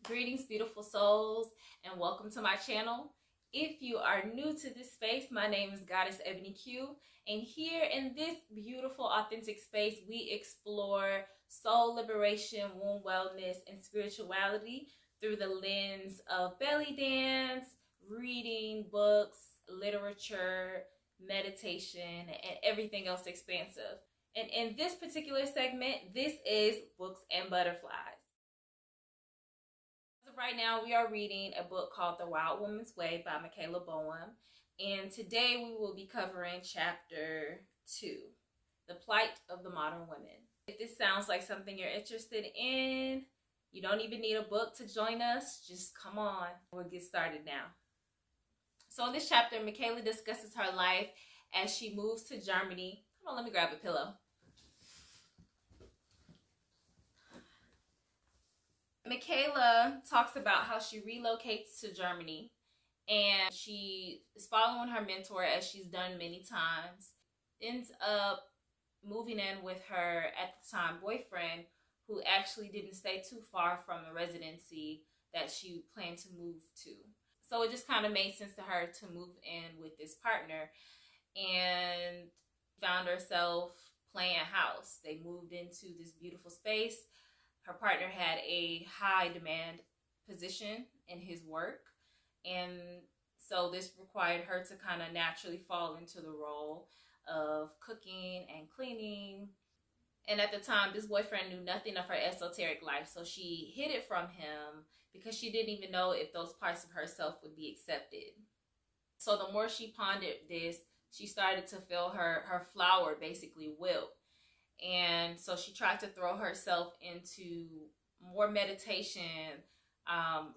Greetings, beautiful souls, and welcome to my channel. If you are new to this space, my name is Goddess Ebony Q, and here in this beautiful, authentic space, we explore soul liberation, womb wellness, and spirituality through the lens of belly dance, reading, books, literature, meditation, and everything else expansive. And in this particular segment, this is Books and Butterflies. Right now we are reading a book called The Wild Woman's Way by Michaela Boehm, and today we will be covering chapter 2, The Plight of the Modern Women. If this sounds like something you're interested in, you don't even need a book to join us, just come on. We'll get started now. So in this chapter, Michaela discusses her life as she moves to Germany. Come on, let me grab a pillow. Michaela talks about how she relocates to Germany and she is following her mentor, as she's done many times, ends up moving in with her at the time boyfriend, who actually didn't stay too far from the residency that she planned to move to. So it just kind of made sense to her to move in with this partner, and found herself playing house. They moved into this beautiful space. Her partner had a high demand position in his work, and so this required her to kind of naturally fall into the role of cooking and cleaning. And at the time, this boyfriend knew nothing of her esoteric life, so she hid it from him because she didn't even know if those parts of herself would be accepted. So the more she pondered this, she started to feel her flower basically wilt. And so she tried to throw herself into more meditation,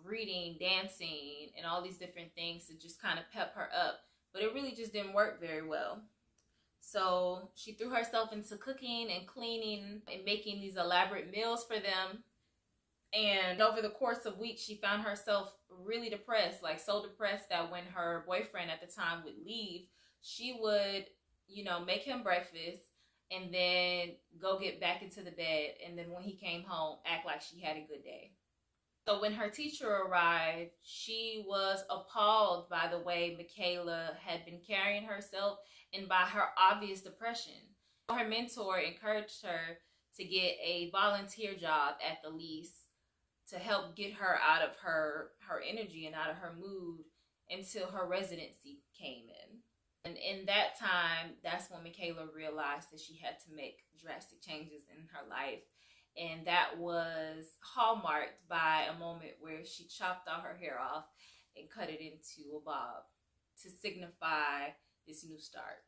reading, dancing, and all these different things to just kind of pep her up. But it really just didn't work very well. So she threw herself into cooking and cleaning and making these elaborate meals for them. And over the course of weeks, she found herself really depressed, like so depressed that when her boyfriend at the time would leave, she would, make him breakfast and then go get back into the bed. And then when he came home, act like she had a good day. So when her teacher arrived, she was appalled by the way Michaela had been carrying herself and by her obvious depression. Her mentor encouraged her to get a volunteer job at the least to help get her out of her energy and out of her mood until her residency came in. And in that time, that's when Michaela realized that she had to make drastic changes in her life. And that was hallmarked by a moment where she chopped all her hair off and cut it into a bob to signify this new start.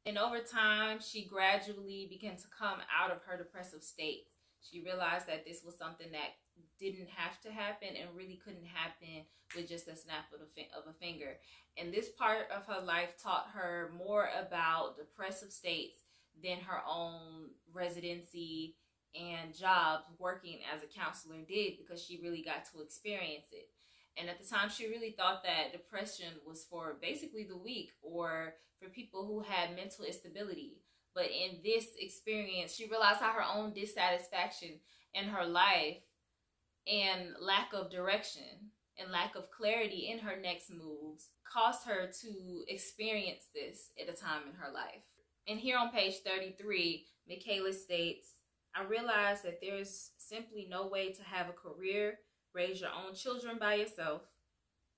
And over time, she gradually began to come out of her depressive state. She realized that this was something that didn't have to happen and really couldn't happen with just a snap of a finger. And this part of her life taught her more about depressive states than her own residency and jobs working as a counselor did, because she really got to experience it. And at the time, she really thought that depression was for basically the weak or for people who had mental instability. But in this experience, she realized how her own dissatisfaction in her life and lack of direction and lack of clarity in her next moves caused her to experience this at a time in her life. And here on page 33, Michaela states, "I realized that there's simply no way to have a career, raise your own children by yourself,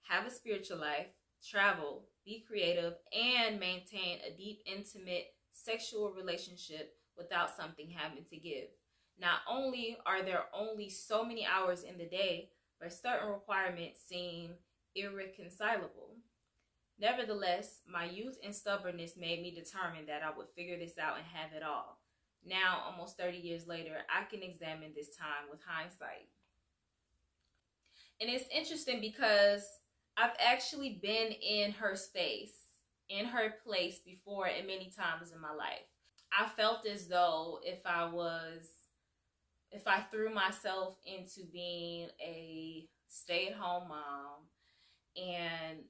have a spiritual life, travel, be creative, and maintain a deep, intimate sexual relationship without something having to give. Not only are there only so many hours in the day, but certain requirements seem irreconcilable. Nevertheless, my youth and stubbornness made me determined that I would figure this out and have it all. Now, almost 30 years later, I can examine this time with hindsight." And it's interesting because I've actually been in her space, in her place before, and many times in my life. I felt as though if I threw myself into being a stay-at-home mom and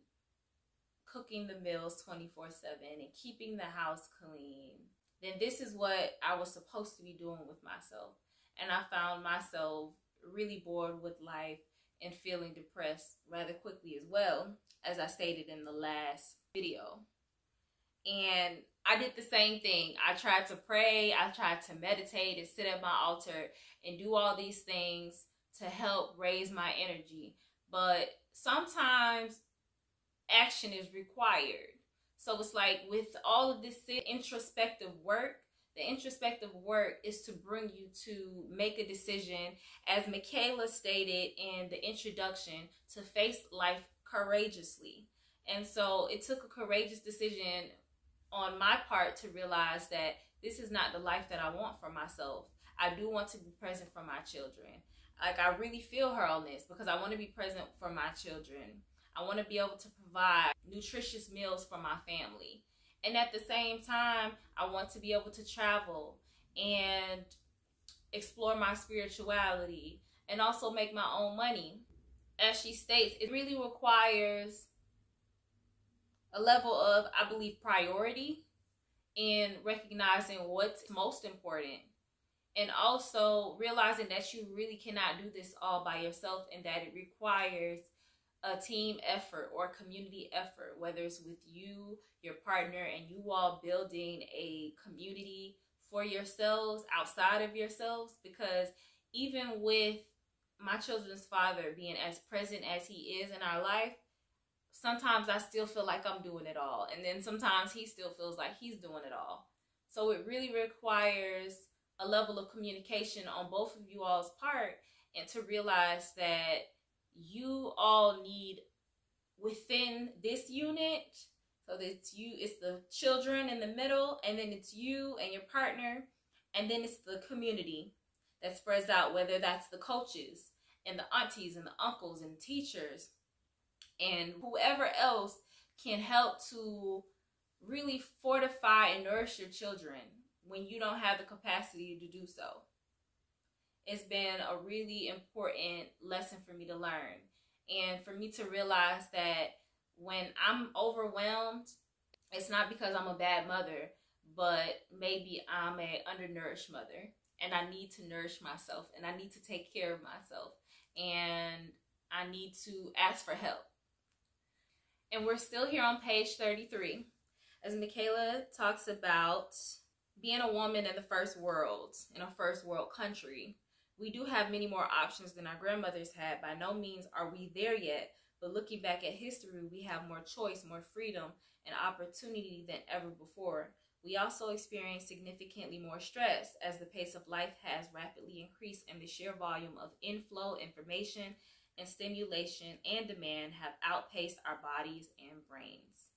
cooking the meals 24/7 and keeping the house clean, then this is what I was supposed to be doing with myself. And I found myself really bored with life, and feeling depressed rather quickly as well, as I stated in the last video. And I did the same thing. I tried to pray, I tried to meditate and sit at my altar and do all these things to help raise my energy. But sometimes action is required. So it's like with all of this introspective work, the introspective work is to bring you to make a decision, as Michaela stated in the introduction, to face life courageously. And so it took a courageous decision on my part to realize that this is not the life that I want for myself. I do want to be present for my children. Like, I really feel her on this because I want to be present for my children. I want to be able to provide nutritious meals for my family. And at the same time, I want to be able to travel and explore my spirituality and also make my own money. As she states, it really requires a level of, I believe, priority in recognizing what's most important, and also realizing that you really cannot do this all by yourself, and that it requires a team effort or community effort, whether it's with you, your partner, and you all building a community for yourselves outside of yourselves. Because even with my children's father being as present as he is in our life, sometimes I still feel like I'm doing it all. And then sometimes he still feels like he's doing it all. So it really requires a level of communication on both of you all's part, and to realize that you all need within this unit. So it's you, it's the children in the middle, and then it's you and your partner, and then it's the community that spreads out, whether that's the coaches and the aunties and the uncles and teachers and whoever else can help to really fortify and nourish your children when you don't have the capacity to do so. It's been a really important lesson for me to learn, and for me to realize that when I'm overwhelmed, it's not because I'm a bad mother, but maybe I'm an undernourished mother, and I need to nourish myself, and I need to take care of myself, and I need to ask for help. And we're still here on page 33, as Michaela talks about being a woman in the first world, in a first world country. We do have many more options than our grandmothers had. By no means are we there yet, but looking back at history, we have more choice, more freedom, and opportunity than ever before. We also experience significantly more stress, as the pace of life has rapidly increased and the sheer volume of inflow, information, and stimulation and demand have outpaced our bodies and brains.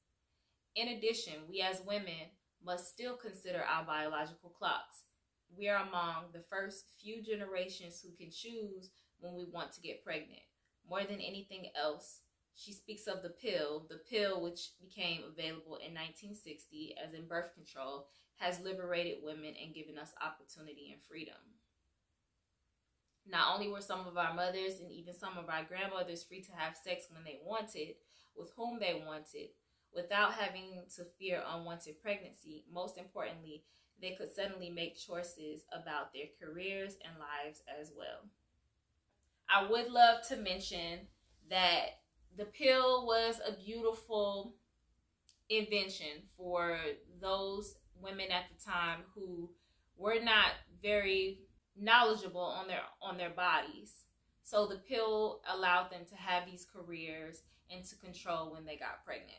In addition, we as women must still consider our biological clocks. We are among the first few generations who can choose when we want to get pregnant. More than anything else, she speaks of the pill which became available in 1960 as in birth control, has liberated women and given us opportunity and freedom. Not only were some of our mothers and even some of our grandmothers free to have sex when they wanted, with whom they wanted, without having to fear unwanted pregnancy, most importantly, they could suddenly make choices about their careers and lives as well. I would love to mention that the pill was a beautiful invention for those women at the time who were not very knowledgeable on their bodies. So the pill allowed them to have these careers and to control when they got pregnant.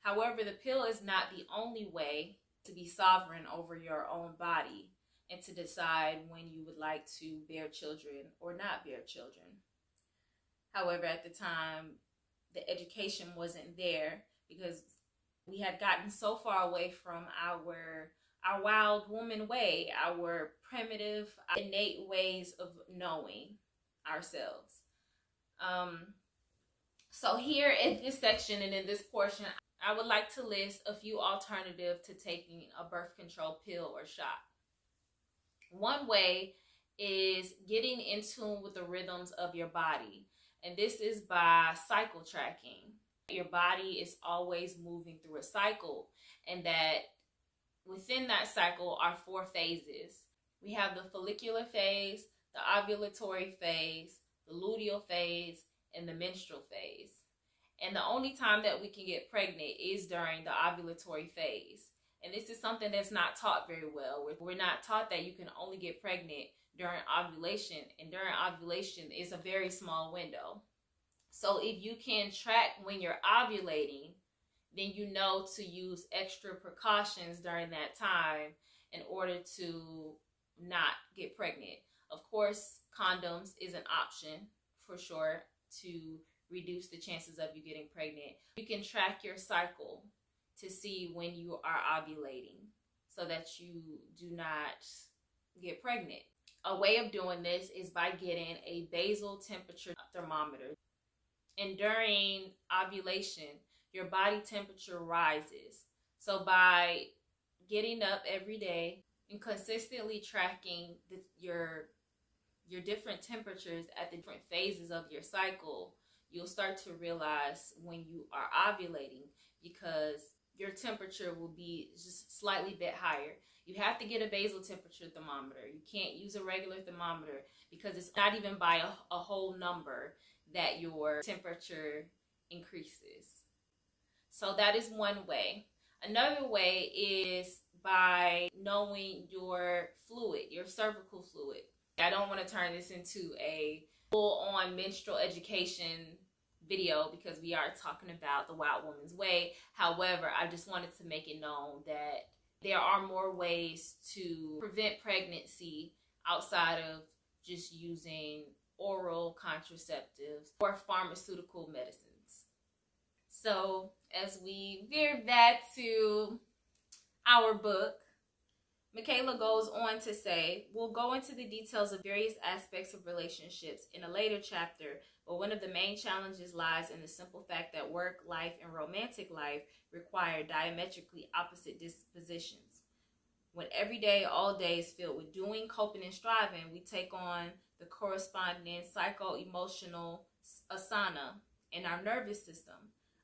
However, the pill is not the only way to be sovereign over your own body and to decide when you would like to bear children or not bear children. However, at the time, the education wasn't there because we had gotten so far away from our wild woman way, our primitive, innate ways of knowing ourselves. So here in this section and in this portion, I would like to list a few alternatives to taking a birth control pill or shot. One way is getting in tune with the rhythms of your body. And this is by cycle tracking. Your body is always moving through a cycle, and that within that cycle are 4 phases. We have the follicular phase, the ovulatory phase, the luteal phase, in the menstrual phase. And the only time that we can get pregnant is during the ovulatory phase. And this is something that's not taught very well. We're not taught that you can only get pregnant during ovulation. And during ovulation is a very small window. So if you can track when you're ovulating, then you know to use extra precautions during that time in order to not get pregnant. Of course, condoms is an option for sure to reduce the chances of you getting pregnant. You can track your cycle to see when you are ovulating so that you do not get pregnant. A way of doing this is by getting a basal temperature thermometer. And during ovulation, your body temperature rises. So by getting up every day and consistently tracking your different temperatures at the different phases of your cycle, you'll start to realize when you are ovulating, because your temperature will be just slightly bit higher. You have to get a basal temperature thermometer. You can't use a regular thermometer because it's not even by a whole number that your temperature increases. So that is one way. Another way is by knowing your fluid, your cervical fluid. I don't want to turn this into a full-on menstrual education video because we are talking about the wild woman's way. However, I just wanted to make it known that there are more ways to prevent pregnancy outside of just using oral contraceptives or pharmaceutical medicines. So as we veer back to our book, Michaela goes on to say, we'll go into the details of various aspects of relationships in a later chapter, but one of the main challenges lies in the simple fact that work, life, and romantic life require diametrically opposite dispositions. When every day, all day is filled with doing, coping, and striving, we take on the corresponding psycho-emotional asana in our nervous system.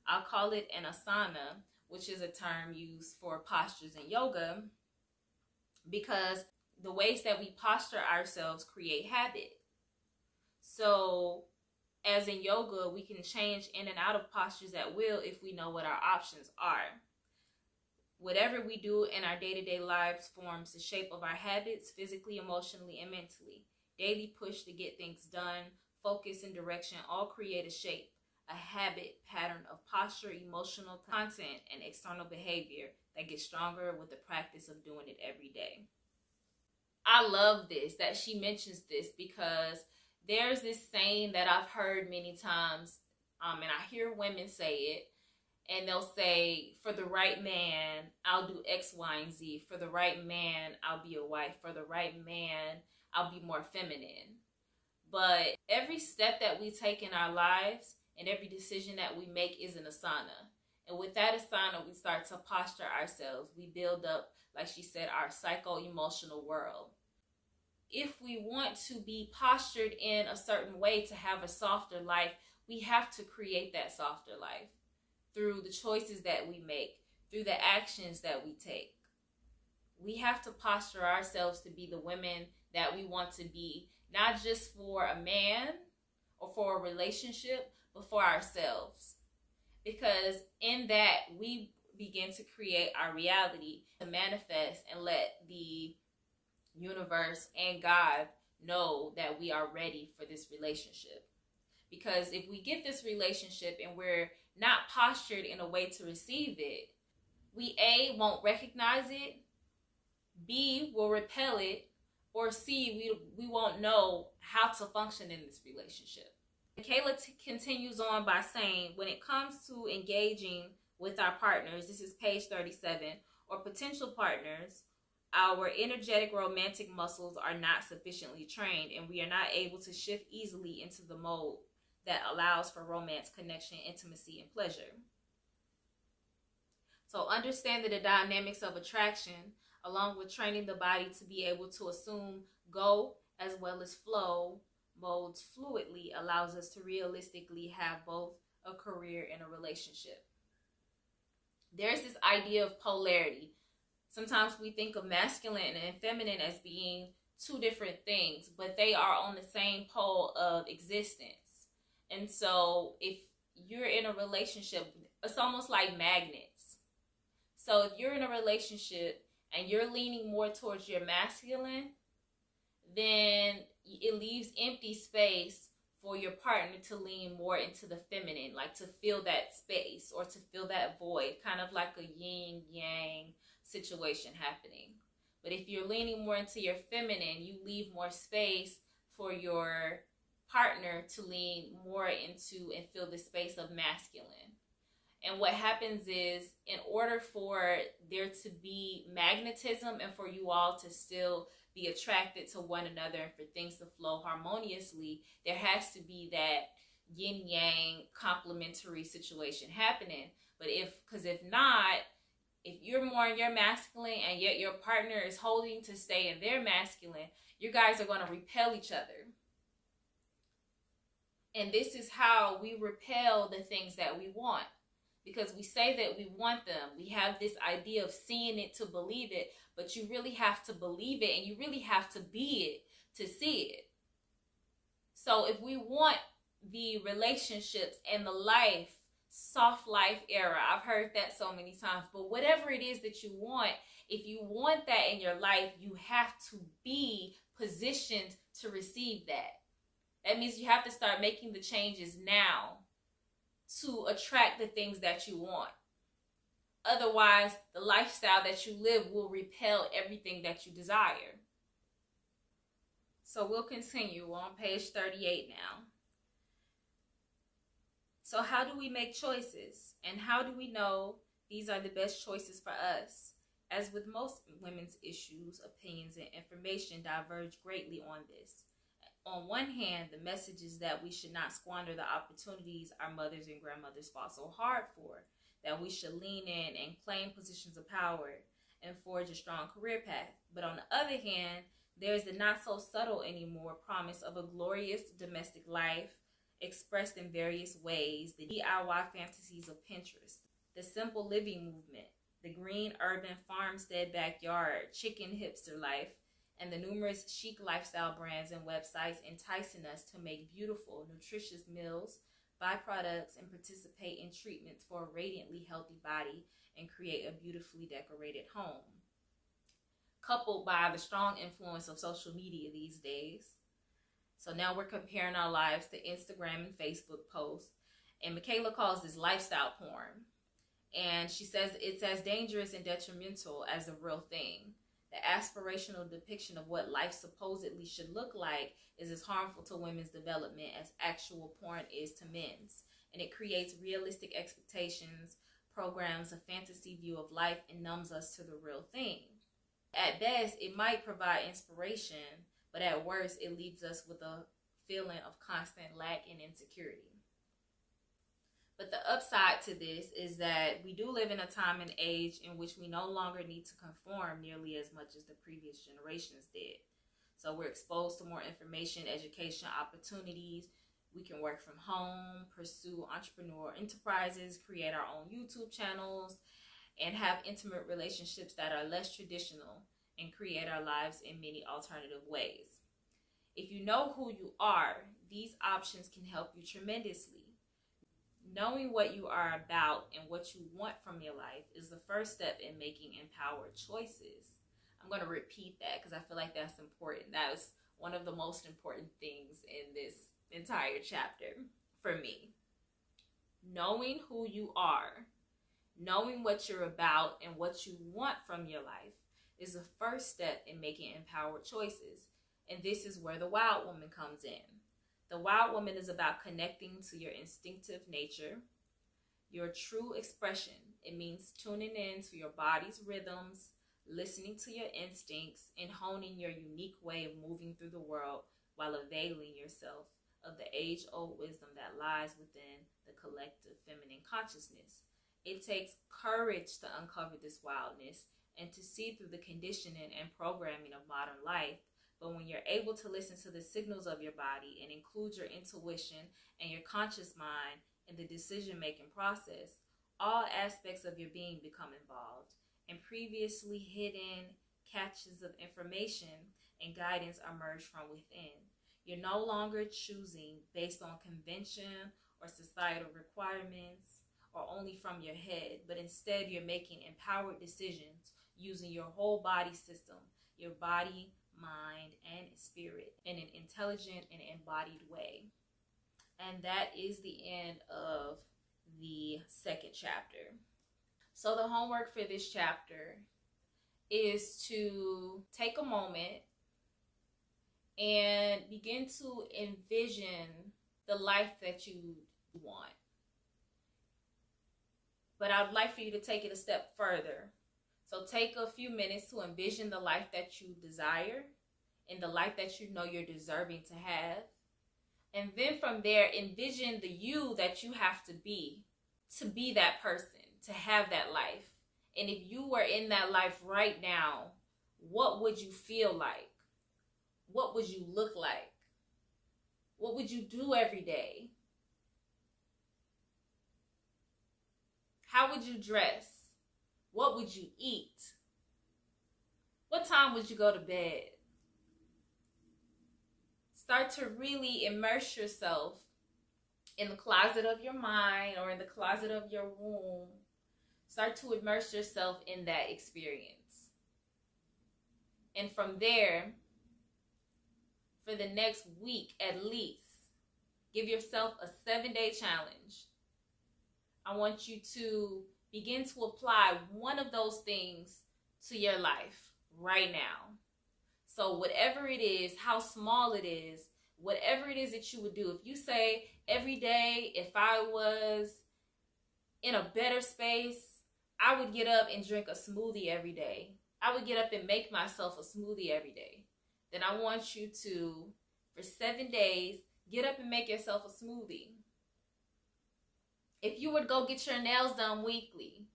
I'll call it an asana, which is a term used for postures in yoga, because the ways that we posture ourselves create habit. So as in yoga, we can change in and out of postures at will if we know what our options are. Whatever we do in our day-to-day lives forms the shape of our habits, physically, emotionally, and mentally. Daily push to get things done, focus, and direction all create a shape, a habit pattern of posture, emotional content, and external behavior that gets stronger with the practice of doing it every day. I love this, that she mentions this, because there's this saying that I've heard many times, and I hear women say it, and they'll say, for the right man, I'll do X, Y, and Z. For the right man, I'll be a wife. For the right man, I'll be more feminine. But every step that we take in our lives and every decision that we make is an asana. And with that asana, we start to posture ourselves. We build up, like she said, our psycho-emotional world. If we want to be postured in a certain way to have a softer life, we have to create that softer life through the choices that we make, through the actions that we take. We have to posture ourselves to be the women that we want to be, not just for a man or for a relationship, but for ourselves. Because in that, we begin to create our reality, to manifest and let the universe and God know that we are ready for this relationship. Because if we get this relationship and we're not postured in a way to receive it, we A, won't recognize it, B, will repel it, or C, we won't know how to function in this relationship. Michaela continues on by saying, when it comes to engaging with our partners, this is page 37, or potential partners, our energetic romantic muscles are not sufficiently trained, and we are not able to shift easily into the mode that allows for romance, connection, intimacy, and pleasure. So understanding the dynamics of attraction, along with training the body to be able to assume go as well as flow modes fluidly, allows us to realistically have both a career and a relationship. There's this idea of polarity. Sometimes we think of masculine and feminine as being two different things, but they are on the same pole of existence. And so if you're in a relationship, it's almost like magnets. So if you're in a relationship and you're leaning more towards your masculine, then it leaves empty space for your partner to lean more into the feminine, like to fill that space or to fill that void, kind of like a yin yang situation happening. But if you're leaning more into your feminine, you leave more space for your partner to lean more into and fill the space of masculine. And what happens is, in order for there to be magnetism and for you all to still be attracted to one another and for things to flow harmoniously, there has to be that yin yang complementary situation happening. But if not, if you're more in your masculine and yet your partner is holding to stay in their masculine, you guys are going to repel each other. And this is how we repel the things that we want. Because we say that we want them. We have this idea of seeing it to believe it, but you really have to believe it and you really have to be it to see it. So if we want the relationships and the life, soft life era, I've heard that so many times, but whatever it is that you want, if you want that in your life, you have to be positioned to receive that. That means you have to start making the changes now to attract the things that you want. Otherwise, the lifestyle that you live will repel everything that you desire. So we'll continue on page 38 now. So how do we make choices? And how do we know these are the best choices for us? As with most women's issues, opinions and information diverge greatly on this. On one hand, the message is that we should not squander the opportunities our mothers and grandmothers fought so hard for, that we should lean in and claim positions of power and forge a strong career path. But on the other hand, there's the not so subtle anymore promise of a glorious domestic life expressed in various ways, the DIY fantasies of Pinterest, the simple living movement, the green urban farmstead backyard, chicken hipster life, and the numerous chic lifestyle brands and websites enticing us to make beautiful, nutritious meals, buy products, and participate in treatments for a radiantly healthy body and create a beautifully decorated home. Coupled by the strong influence of social media these days. So now we're comparing our lives to Instagram and Facebook posts. And Michaela calls this lifestyle porn. And she says it's as dangerous and detrimental as the real thing. The aspirational depiction of what life supposedly should look like is as harmful to women's development as actual porn is to men's. And it creates realistic expectations, programs a fantasy view of life, and numbs us to the real thing. At best, it might provide inspiration, but at worst, it leaves us with a feeling of constant lack and insecurity. But the upside to this is that we do live in a time and age in which we no longer need to conform nearly as much as the previous generations did. So we're exposed to more information, education, opportunities. We can work from home, pursue entrepreneur enterprises, create our own YouTube channels, and have intimate relationships that are less traditional and create our lives in many alternative ways. If you know who you are, these options can help you tremendously. Knowing what you are about and what you want from your life is the first step in making empowered choices. I'm going to repeat that because I feel like that's important. That is one of the most important things in this entire chapter for me. Knowing who you are, knowing what you're about and what you want from your life is the first step in making empowered choices. And this is where the wild woman comes in. The wild woman is about connecting to your instinctive nature, your true expression. It means tuning in to your body's rhythms, listening to your instincts, and honing your unique way of moving through the world while availing yourself of the age-old wisdom that lies within the collective feminine consciousness. It takes courage to uncover this wildness and to see through the conditioning and programming of modern life. But when you're able to listen to the signals of your body and include your intuition and your conscious mind in the decision-making process, all aspects of your being become involved, and previously hidden caches of information and guidance emerge from within. You're no longer choosing based on convention or societal requirements or only from your head, but instead you're making empowered decisions using your whole body system, your body, mind, and spirit in an intelligent and embodied way. And that is the end of the second chapter. So the homework for this chapter is to take a moment and begin to envision the life that you want. But I'd like for you to take it a step further. So take a few minutes to envision the life that you desire and the life that you know you're deserving to have. And then from there, envision the you that you have to be that person, to have that life. And if you were in that life right now, what would you feel like? What would you look like? What would you do every day? How would you dress? What would you eat? What time would you go to bed? Start to really immerse yourself in the closet of your mind or in the closet of your womb. Start to immerse yourself in that experience. And from there, for the next week at least, give yourself a 7-day challenge. I want you to begin to apply one of those things to your life right now. So whatever it is, how small it is, whatever it is that you would do. If you say every day, if I was in a better space, I would get up and drink a smoothie every day. I would get up and make myself a smoothie every day. Then I want you to, for 7 days, get up and make yourself a smoothie. If you would go get your nails done weekly,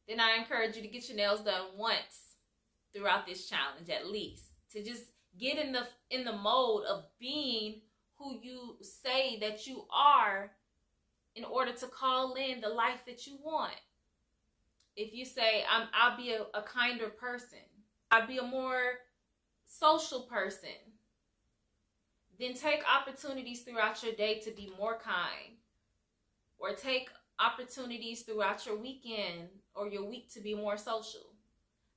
then I encourage you to get your nails done once throughout this challenge at least. To just get in the mode of being who you say that you are in order to call in the life that you want. If you say, I'll be a kinder person, I'll be a more social person, then take opportunities throughout your day to be more kind. Or take opportunities throughout your weekend or your week to be more social.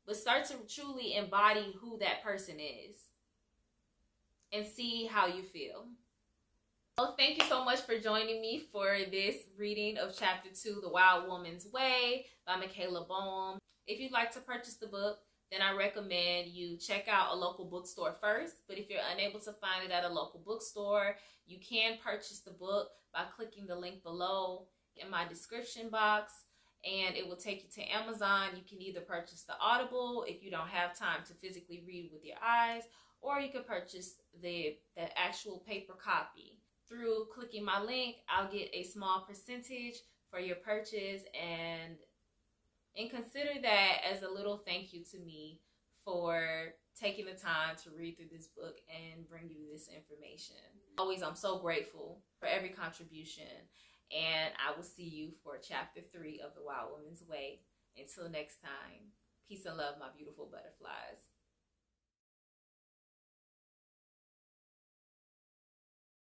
But start to truly embody who that person is and see how you feel. Well, thank you so much for joining me for this reading of Chapter 2, The Wild Woman's Way by Michaela Boehm. If you'd like to purchase the book, then I recommend you check out a local bookstore first. But if you're unable to find it at a local bookstore, you can purchase the book by clicking the link below in my description box, and it will take you to Amazon. You can either purchase the Audible if you don't have time to physically read with your eyes, or you can purchase the actual paper copy. Through clicking my link, I'll get a small percentage for your purchase, and consider that as a little thank you to me for taking the time to read through this book and bring you this information. Always, I'm so grateful for every contribution, and I will see you for Chapter 3 of The Wild Woman's Way. Until next time, peace and love, my beautiful butterflies.